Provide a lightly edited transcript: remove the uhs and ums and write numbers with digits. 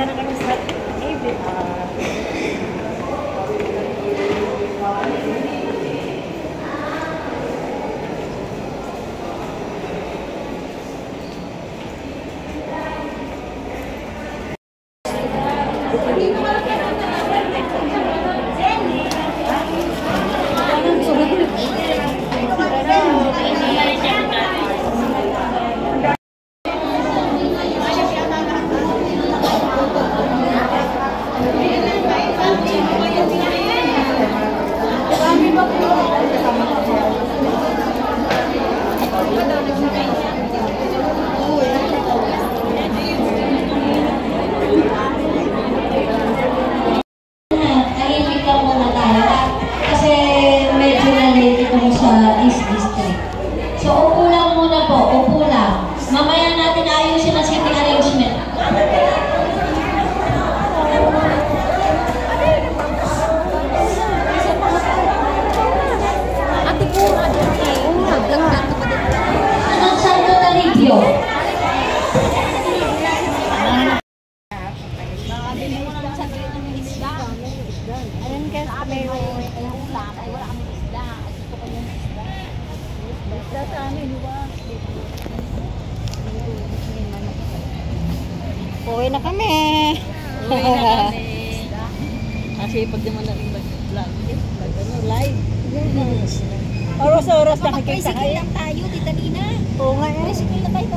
na kami sa ABR. Uwi na kami. Uwi na kami. Kasi pag di mo na rin vlog, live. Oras-oras nakikita kayo. Tricycle lang tayo, Tita Nina. Oo nga eh. Tricycle na tayo.